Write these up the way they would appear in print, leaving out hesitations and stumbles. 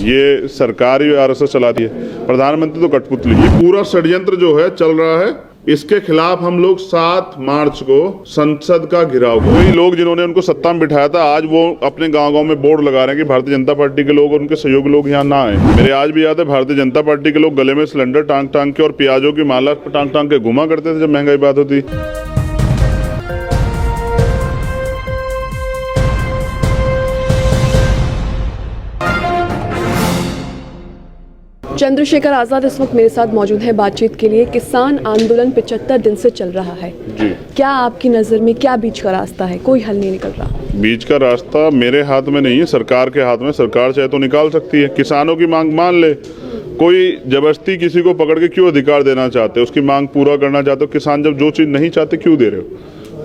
ये सरकार ही आरएसएस चलाती है, प्रधानमंत्री तो कठपुतली। ये पूरा षड्यंत्र जो है चल रहा है, इसके खिलाफ हम लोग 7 मार्च को संसद का घेराव करेंगे। वही लोग जिन्होंने उनको सत्ता में बिठाया था, आज वो अपने गांव-गांव में बोर्ड लगा रहे हैं कि भारतीय जनता पार्टी के लोग और उनके सहयोगी लोग यहाँ ना आए। मेरे आज भी याद है, भारतीय जनता पार्टी के लोग गले में सिलेंडर टांग के और प्याजों की माला टांग के घुमा करते थे जब महंगाई बात होती। चंद्रशेखर आजाद इस वक्त मेरे साथ मौजूद है बातचीत के लिए। किसान आंदोलन 75 दिन से चल रहा है जी। क्या आपकी नज़र में क्या बीच का रास्ता है? कोई हल नहीं निकल रहा। बीच का रास्ता मेरे हाथ में नहीं है, सरकार के हाथ में। सरकार चाहे तो निकाल सकती है। किसानों की मांग मान ले, कोई जबरदस्ती किसी को पकड़ के क्यों अधिकार देना चाहते हो? उसकी मांग पूरा करना चाहते हो। किसान जब जो चीज़ नहीं चाहते क्यों दे रहे हो?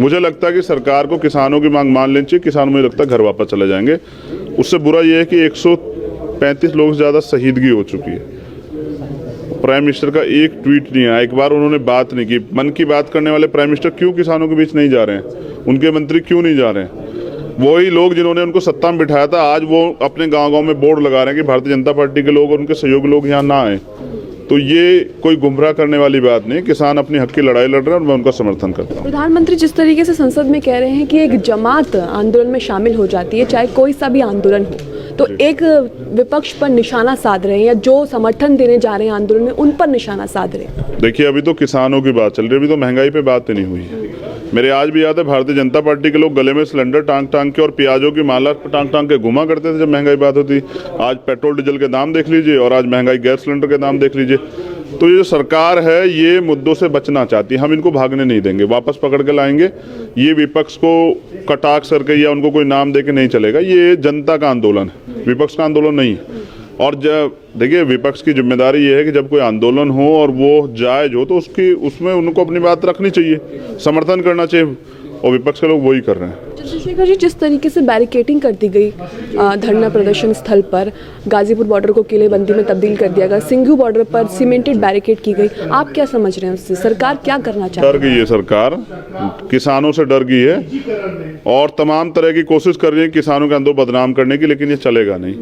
मुझे लगता है कि सरकार को किसानों की मांग मान लेनी चाहिए। किसान मुझे लगता है घर वापस चले जाएंगे। उससे बुरा यह है कि 135 लोग से ज़्यादा शहीदगी हो चुकी है। प्राइम मिनिस्टर का एक ट्वीट नहीं आया, एक बार उन्होंने बात नहीं की। मन की बात करने वाले प्राइम मिनिस्टर क्यों किसानों के बीच नहीं जा रहे हैं? उनके मंत्री क्यों नहीं जा रहे हैं? वही लोग जिन्होंने उनको सत्ता में बिठाया था, आज वो अपने गांव-गांव में बोर्ड लगा रहे हैं कि भारतीय जनता पार्टी के लोग और उनके सहयोगी लोग यहाँ ना आए। तो ये कोई गुमराह करने वाली बात नहीं। किसान अपनी हक की लड़ाई लड़ रहे हैं और मैं उनका समर्थन करता हूँ। प्रधानमंत्री जिस तरीके से संसद में कह रहे हैं कि एक जमात आंदोलन में शामिल हो जाती है, चाहे कोई सा भी आंदोलन हो, तो एक विपक्ष पर निशाना साध रहे हैं या जो समर्थन देने जा रहे हैं आंदोलन में उन पर निशाना साध रहे हैं। देखिए, अभी तो किसानों की बात चल रही है, अभी तो महंगाई पे बात नहीं हुई है। मेरे आज भी याद है, भारतीय जनता पार्टी के लोग गले में सिलेंडर टांग के और प्याजों की माला टांग के घुमा करते थे जब महंगाई बात होती। आज पेट्रोल डीजल के दाम देख लीजिए और आज महंगाई गैस सिलेंडर के दाम देख लीजिए। तो ये जो सरकार है, ये मुद्दों से बचना चाहती है। हम इनको भागने नहीं देंगे, वापस पकड़ के लाएंगे। ये विपक्ष को कटाक्ष करके या उनको कोई नाम देके नहीं चलेगा। ये जनता का आंदोलन है, विपक्ष का आंदोलन नहीं है। और जब देखिए, विपक्ष की जिम्मेदारी ये है कि जब कोई आंदोलन हो और वो जायज हो तो उसमें उनको अपनी बात रखनी चाहिए, समर्थन करना चाहिए, और विपक्ष के लोग वही कर रहे हैं। चंद्रशेखर जी, जिस तरीके से बैरिकेडिंग कर दी गई धरना प्रदर्शन स्थल पर, गाजीपुर बॉर्डर को किलेबंदी में तब्दील कर दिया गया, सिंघू बॉर्डर पर सीमेंटेड बैरिकेड की गई, आप क्या समझ रहे हैं उससे? सरकार क्या करना चाहती है? डर गई है सरकार, किसानों से डर गई है और तमाम तरह की कोशिश कर रही है किसानों के अंदर बदनाम करने की, लेकिन ये चलेगा नहीं।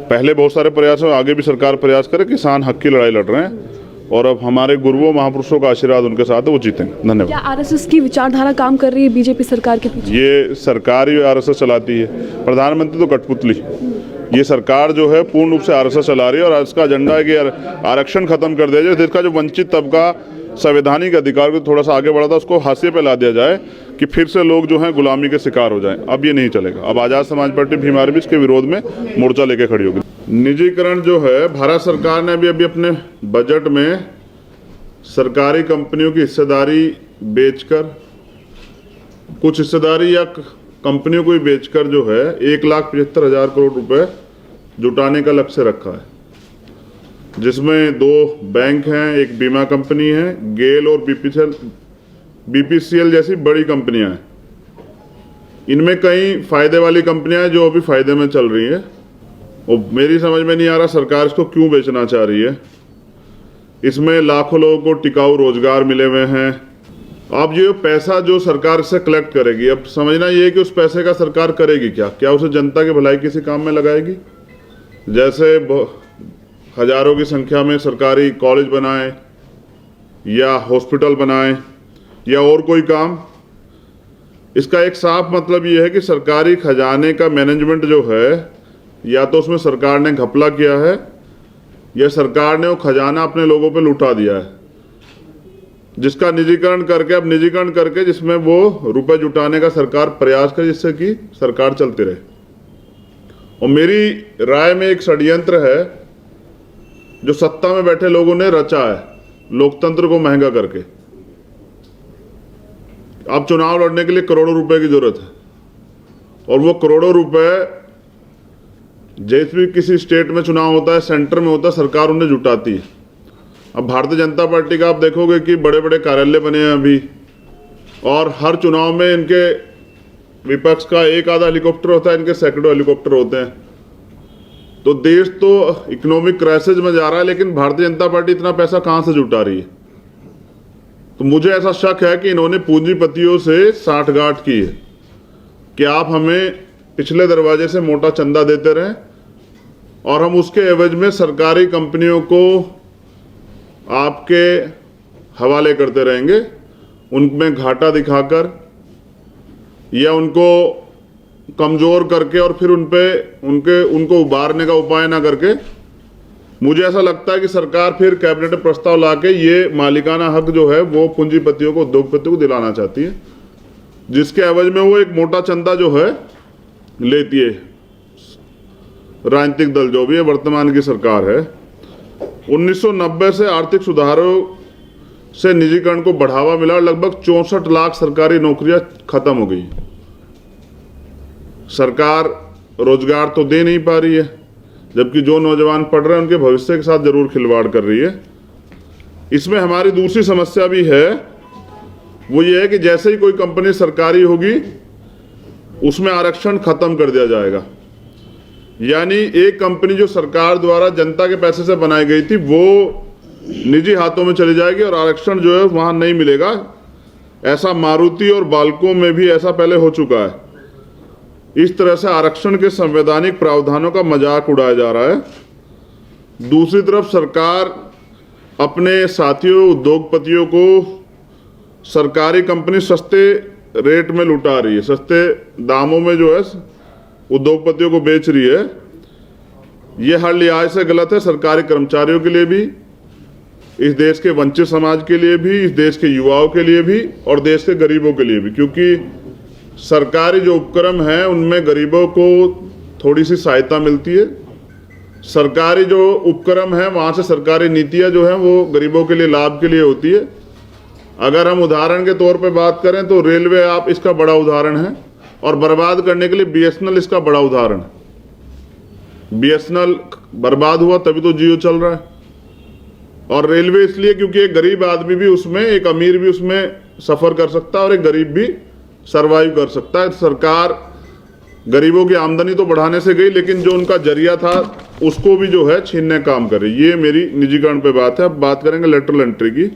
पहले बहुत सारे प्रयास हो, आगे भी सरकार प्रयास करे। किसान हक की लड़ाई लड़ रहे हैं और अब हमारे गुरुओं महापुरुषों का आशीर्वाद उनके साथ है, वो जीतेंगे। धन्यवाद। क्या आरएसएस की विचारधारा काम कर रही है बीजेपी सरकार के पीछे? ये सरकार ही आरएसएस चलाती है, प्रधानमंत्री तो कठपुतली। ये सरकार जो है पूर्ण रूप से आरएसएस चला रही है और इसका एजेंडा है कि आरक्षण खत्म कर दिया जाए। देश का जो वंचित तबका संवैधानिक अधिकार को थोड़ा सा आगे बढ़ा था, उसको हाशिए पे ला दिया जाए कि फिर से लोग जो हैं गुलामी के शिकार हो जाएं। अब ये नहीं चलेगा। अब आज़ाद समाज पार्टी भीम आर्मी इसके विरोध में मोर्चा लेके खड़ी होगी। निजीकरण जो है, भारत सरकार ने अभी अपने बजट में सरकारी कंपनियों की हिस्सेदारी बेचकर, कुछ हिस्सेदारी या कंपनियों को ही बेचकर जो है 1,75,000 करोड़ रुपए जुटाने का लक्ष्य रखा है, जिसमें 2 बैंक हैं, एक बीमा कंपनी है, गेल और बीपीसीएल जैसी बड़ी कंपनियां हैं। इनमें कई फायदे वाली कंपनियां हैं जो अभी फायदे में चल रही हैं, और मेरी समझ में नहीं आ रहा सरकार इसको क्यों बेचना चाह रही है। इसमें लाखों लोगों को टिकाऊ रोजगार मिले हुए हैं। अब ये पैसा जो सरकार से कलेक्ट करेगी, अब समझना ये है कि उस पैसे का सरकार करेगी क्या उसे जनता की भलाई किसी काम में लगाएगी? जैसे हजारों की संख्या में सरकारी कॉलेज बनाए या हॉस्पिटल बनाए या और कोई काम। इसका एक साफ मतलब ये है कि सरकारी खजाने का मैनेजमेंट जो है, या तो उसमें सरकार ने घपला किया है या सरकार ने वो खजाना अपने लोगों पे लुटा दिया है, जिसका निजीकरण करके जिसमें वो रुपए जुटाने का सरकार प्रयास करे, जिससे कि सरकार चलती रहे। और मेरी राय में एक षड्यंत्र है जो सत्ता में बैठे लोगों ने रचा है, लोकतंत्र को महंगा करके। अब चुनाव लड़ने के लिए करोड़ों रुपए की जरूरत है, और वो करोड़ों रुपए जैसे भी किसी स्टेट में चुनाव होता है, सेंटर में होता है, सरकार उन्हें जुटाती है। अब भारतीय जनता पार्टी का आप देखोगे कि बड़े बड़े कार्यालय बने हैं अभी, और हर चुनाव में इनके विपक्ष का एक आधा हेलीकॉप्टर होता है, इनके सैकड़ों हेलीकॉप्टर होते हैं। तो देश तो इकोनॉमिक क्राइसिस में जा रहा है, लेकिन भारतीय जनता पार्टी इतना पैसा कहां से जुटा रही है? तो मुझे ऐसा शक है कि इन्होंने पूंजीपतियों से साठगांठ की है कि आप हमें पिछले दरवाजे से मोटा चंदा देते रहें और हम उसके एवज में सरकारी कंपनियों को आपके हवाले करते रहेंगे, उनमें घाटा दिखाकर या उनको कमज़ोर करके और फिर उनको उबारने का उपाय ना करके। मुझे ऐसा लगता है कि सरकार फिर कैबिनेट में प्रस्ताव लाके ये मालिकाना हक जो है वो पूंजीपतियों को, उद्योगपतियों को दिलाना चाहती है, जिसके एवज में वो एक मोटा चंदा जो है लेती है। राजनीतिक दल जो भी है, वर्तमान की सरकार है, 1990 से आर्थिक सुधारों से निजीकरण को बढ़ावा मिला और लगभग 64 लाख सरकारी नौकरियां खत्म हो गई। सरकार रोजगार तो दे नहीं पा रही है, जबकि जो नौजवान पढ़ रहे हैं उनके भविष्य के साथ जरूर खिलवाड़ कर रही है। इसमें हमारी दूसरी समस्या भी है, वो ये है कि जैसे ही कोई कंपनी सरकारी होगी उसमें आरक्षण खत्म कर दिया जाएगा। यानी एक कंपनी जो सरकार द्वारा जनता के पैसे से बनाई गई थी वो निजी हाथों में चली जाएगी और आरक्षण जो है वहां नहीं मिलेगा। ऐसा मारुति और बाल्को में भी ऐसा पहले हो चुका है। इस तरह से आरक्षण के संवैधानिक प्रावधानों का मजाक उड़ाया जा रहा है। दूसरी तरफ सरकार अपने साथियों उद्योगपतियों को सरकारी कंपनी सस्ते रेट में लुटा रही है, सस्ते दामों में जो है उद्योगपतियों को बेच रही है। यह हर लिहाज से गलत है, सरकारी कर्मचारियों के लिए भी, इस देश के वंचित समाज के लिए भी, इस देश के युवाओं के लिए भी और देश के गरीबों के लिए भी, क्योंकि सरकारी जो उपक्रम हैं उनमें गरीबों को थोड़ी सी सहायता मिलती है। सरकारी जो उपक्रम है वहाँ से सरकारी नीतियाँ जो हैं वो गरीबों के लिए, लाभ के लिए होती है। अगर हम उदाहरण के तौर पे बात करें तो रेलवे आप इसका बड़ा उदाहरण है और बर्बाद करने के लिए बीएसएनएल इसका बड़ा उदाहरण है। बीएसएनएल बर्बाद हुआ तभी तो जियो चल रहा है। और रेलवे इसलिए क्योंकि एक गरीब आदमी भी उसमें, एक अमीर भी उसमें सफ़र कर सकता है और एक गरीब भी सरवाइव कर सकता है। सरकार गरीबों की आमदनी तो बढ़ाने से गई, लेकिन जो उनका जरिया था उसको भी जो है छीनने का काम कर रही। ये मेरी निजीकरण पे बात है। अब बात करेंगे लेटरल एंट्री की।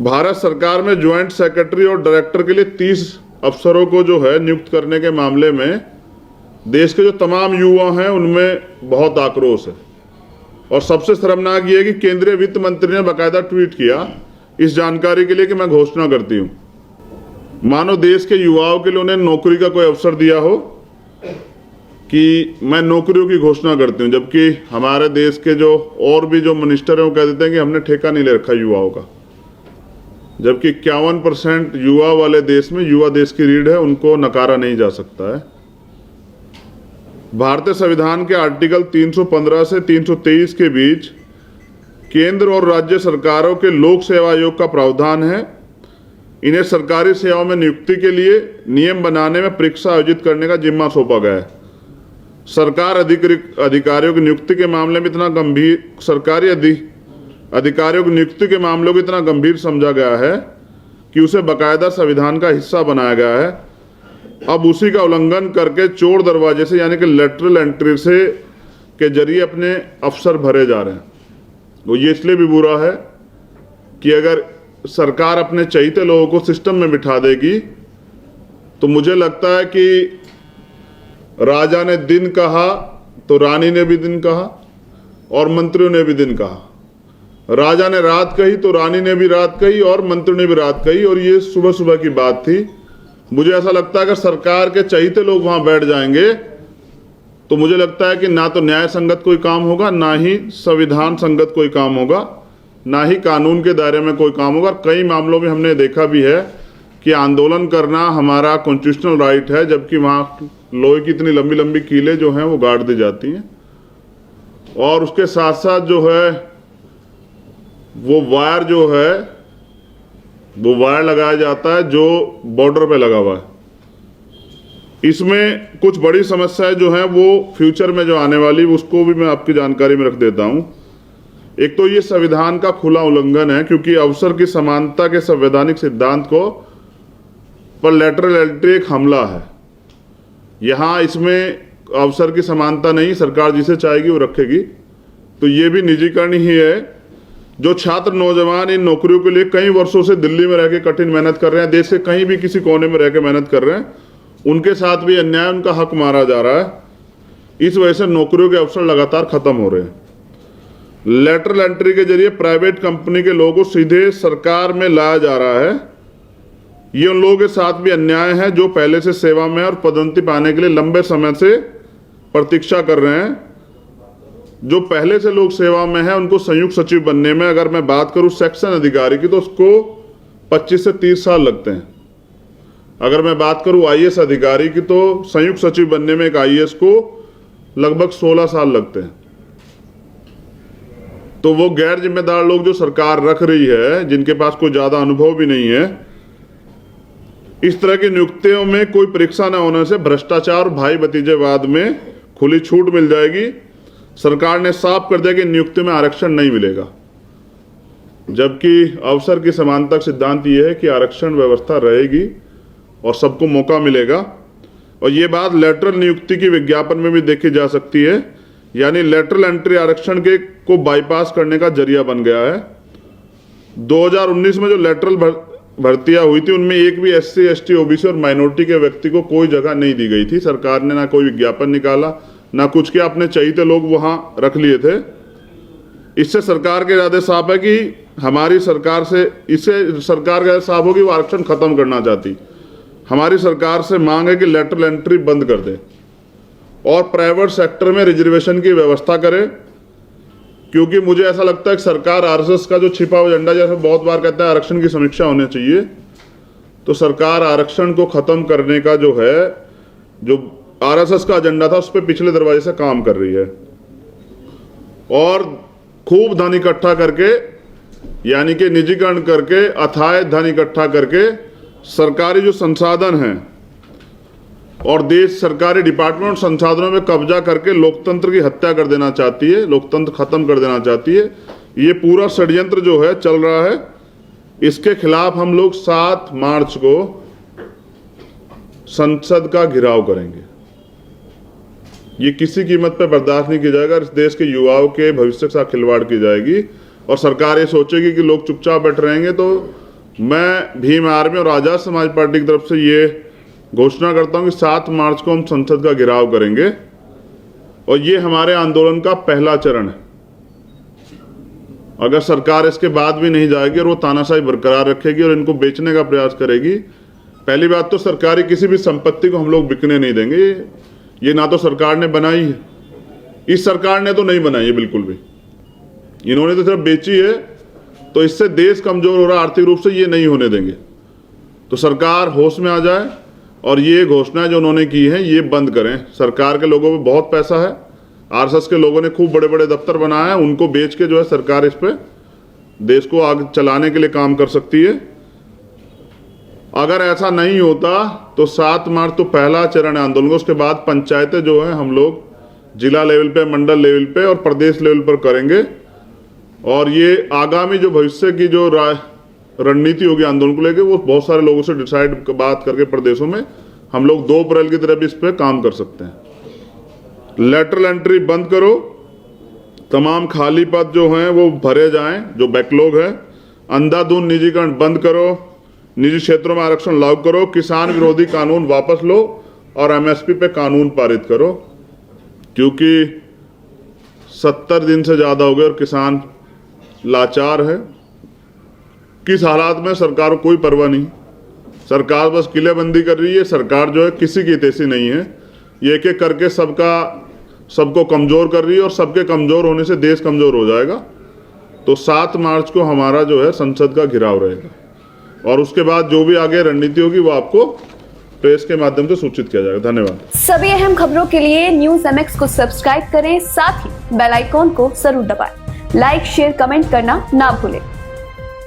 भारत सरकार में ज्वाइंट सेक्रेटरी और डायरेक्टर के लिए 30 अफसरों को जो है नियुक्त करने के मामले में देश के जो तमाम युवा हैं उनमें बहुत आक्रोश है। और सबसे शर्मनाक ये है कि केंद्रीय वित्त मंत्री ने बाकायदा ट्वीट किया इस जानकारी के लिए कि मैं घोषणा करती हूँ, मानो देश के युवाओं के लिए उन्हें नौकरी का कोई अवसर दिया हो कि मैं नौकरियों की घोषणा करती हूँ। जबकि हमारे देश के जो और भी जो मिनिस्टर हैं वो कह देते हैं कि हमने ठेका नहीं ले रखा युवाओं का। जबकि 51% युवा वाले देश में, युवा देश की रीढ़ है, उनको नकारा नहीं जा सकता है। भारतीय संविधान के आर्टिकल 315 से 323 के बीच केंद्र और राज्य सरकारों के लोक सेवा आयोग का प्रावधान है। इन्हें सरकारी सेवाओं में नियुक्ति के लिए नियम बनाने में परीक्षा आयोजित करने का जिम्मा सौंपा गया है। सरकार अधिकारियों की नियुक्ति के मामले में इतना गंभीर, सरकारी अधिकारियों की नियुक्ति के मामलों को इतना गंभीर समझा गया है कि उसे बाकायदा संविधान का हिस्सा बनाया गया है। अब उसी का उल्लंघन करके चोर दरवाजे से, यानी कि लेटरल एंट्री से के जरिए अपने अफसर भरे जा रहे हैं। वो ये इसलिए भी बुरा है कि अगर सरकार अपने चहीते लोगों को सिस्टम में बिठा देगी तो मुझे लगता है कि राजा ने दिन कहा तो रानी ने भी दिन कहा और मंत्रियों ने भी दिन कहा। राजा ने रात कही तो रानी ने भी रात कही और मंत्री ने भी रात कही, और ये सुबह सुबह की बात थी। मुझे ऐसा लगता है अगर सरकार के चहीते लोग वहां बैठ जाएंगे तो मुझे लगता है कि ना तो न्याय संगत कोई काम होगा, ना ही संविधान संगत कोई काम होगा, ना ही कानून के दायरे में कोई काम होगा। कई मामलों में हमने देखा भी है कि आंदोलन करना हमारा कॉन्स्टिट्यूशनल राइट है, जबकि वहाँ लोहे की इतनी लंबी लंबी कीलें जो हैं वो गाड़ दी जाती हैं। और उसके साथ साथ जो है वो वायर जो है वो वायर लगाया जाता है जो बॉर्डर पे लगा हुआ है। इसमें कुछ बड़ी समस्याएं जो हैं वो फ्यूचर में जो आने वाली, उसको भी मैं आपकी जानकारी में रख देता हूं। एक तो ये संविधान का खुला उल्लंघन है, क्योंकि अवसर की समानता के संवैधानिक सिद्धांत को पर लेटरल एंट्री एक हमला है। यहाँ इसमें अवसर की समानता नहीं, सरकार जिसे चाहेगी वो रखेगी। तो ये भी निजीकरण ही है। जो छात्र नौजवान इन नौकरियों के लिए कई वर्षों से दिल्ली में रह के कठिन मेहनत कर रहे हैं, देश के कहीं भी किसी कोने में रह के मेहनत कर रहे हैं, उनके साथ भी अन्याय, उनका हक मारा जा रहा है। इस वजह से नौकरियों के अवसर लगातार खत्म हो रहे हैं। लेटरल एंट्री के जरिए प्राइवेट कंपनी के लोगों को सीधे सरकार में लाया जा रहा है। ये उन लोगों के साथ भी अन्याय है जो पहले से सेवा में और पदोन्नति पाने के लिए लंबे समय से प्रतीक्षा कर रहे हैं। जो पहले से लोग सेवा में हैं उनको संयुक्त सचिव बनने में, अगर मैं बात करूं सेक्शन अधिकारी की, तो उसको 25 से 30 साल लगते हैं। अगर मैं बात करूं आईएएस अधिकारी की, तो संयुक्त सचिव बनने में एक आईएएस को लगभग 16 साल लगते हैं। तो वो गैर जिम्मेदार लोग जो सरकार रख रही है, जिनके पास कोई ज्यादा अनुभव भी नहीं है, इस तरह की नियुक्तियों में कोई परीक्षा न होने से भ्रष्टाचार, भाई भतीजेवाद में खुली छूट मिल जाएगी। सरकार ने साफ कर दिया कि नियुक्ति में आरक्षण नहीं मिलेगा, जबकि अवसर की समानता सिद्धांत यह है कि आरक्षण व्यवस्था रहेगी और सबको मौका मिलेगा। और ये बात लेटरल नियुक्ति की विज्ञापन में भी देखी जा सकती है, यानी लेटरल एंट्री आरक्षण के को बाईपास करने का जरिया बन गया है। 2019 में जो लेटरल भर्तियां हुई थी उनमें एक भी SC, ST, OBC और माइनॉरिटी के व्यक्ति को कोई जगह नहीं दी गई थी। सरकार ने ना कोई विज्ञापन निकाला, ना कुछ किया, अपने चहीते लोग वहां रख लिए थे। इससे सरकार के इरादे साफ है कि हमारी सरकार से, इससे सरकार का साफ हो कि वो आरक्षण खत्म करना चाहती। हमारी सरकार से मांग है कि लेटरल एंट्री बंद कर दे और प्राइवेट सेक्टर में रिजर्वेशन की व्यवस्था करे, क्योंकि मुझे ऐसा लगता है कि सरकार आरएसएस का जो छिपा हुआ एजेंडा, जैसे बहुत बार कहता है आरक्षण की समीक्षा होनी चाहिए, तो सरकार आरक्षण को खत्म करने का जो है, जो आरएसएस का एजेंडा था, उस पर पिछले दरवाजे से काम कर रही है और खूब धन इकट्ठा करके, यानी कि निजीकरण करके, अथाह धन इकट्ठा करके सरकारी जो संसाधन हैं और देश सरकारी डिपार्टमेंट और संसाधनों में कब्जा करके लोकतंत्र की हत्या कर देना चाहती है, लोकतंत्र खत्म कर देना चाहती है। ये पूरा षड्यंत्र जो है चल रहा है, इसके खिलाफ हम लोग 7 मार्च को संसद का घेराव करेंगे। ये किसी कीमत पर बर्दाश्त नहीं किया जाएगा। इस देश के युवाओं के भविष्य के साथ खिलवाड़ की जाएगी और सरकार ये सोचेगी कि लोग चुपचाप बैठ रहेंगे। तो मैं भीम आर्मी और आजाद समाज पार्टी की तरफ से ये घोषणा करता हूं कि 7 मार्च को हम संसद का घेराव करेंगे और ये हमारे आंदोलन का पहला चरण है। अगर सरकार इसके बाद भी नहीं जाएगी और वो तानाशाही बरकरार रखेगी और इनको बेचने का प्रयास करेगी, पहली बात तो सरकारी किसी भी संपत्ति को हम लोग बिकने नहीं देंगे। ये ना तो सरकार ने बनाई है, इस सरकार ने तो नहीं बनाई है बिल्कुल भी, इन्होंने तो सिर्फ बेची है। तो इससे देश कमजोर हो रहा है आर्थिक रूप से, ये नहीं होने देंगे। तो सरकार होश में आ जाए और ये घोषणा जो उन्होंने की है ये बंद करें। सरकार के लोगों पे बहुत पैसा है, आरएसएस के लोगों ने खूब बड़े बड़े दफ्तर बनाए हैं, उनको बेच के जो है सरकार इस पे देश को आगे चलाने के लिए काम कर सकती है। अगर ऐसा नहीं होता तो 7 मार्च तो पहला चरण है आंदोलन का, उसके बाद पंचायतें जो है हम लोग जिला लेवल पे, मंडल लेवल पे और प्रदेश लेवल पर करेंगे। और ये आगामी जो भविष्य की जो रणनीति होगी आंदोलन को लेकर, वो बहुत सारे लोगों से डिसाइड बात करके प्रदेशों में हम लोग 2 अप्रैल की तरफ इस पे काम कर सकते हैं। लेटरल एंट्री बंद करो, तमाम खाली पद जो हैं वो भरे जाएं, जो बैकलॉग है। अंधाधुंध निजीकरण बंद करो, निजी क्षेत्रों में आरक्षण लागू करो, किसान विरोधी कानून वापस लो और एमएसपी पे कानून पारित करो, क्योंकि 70 दिन से ज्यादा हो गए और किसान लाचार है। किस हालात में सरकार को कोई परवाह नहीं, सरकार बस किलेबंदी कर रही है। सरकार जो है किसी की तेजी नहीं है, ये एक एक करके सबको कमजोर कर रही है और सबके कमजोर होने से देश कमजोर हो जाएगा। तो 7 मार्च को हमारा जो है संसद का घेराव रहेगा और उसके बाद जो भी आगे रणनीति होगी वो आपको प्रेस के माध्यम से सूचित किया जाएगा। धन्यवाद। सभी अहम खबरों के लिए न्यूज़ MX को सब्सक्राइब करें, साथ ही बेल आइकॉन को जरूर दबाएं। लाइक, शेयर, कमेंट करना ना भूलें।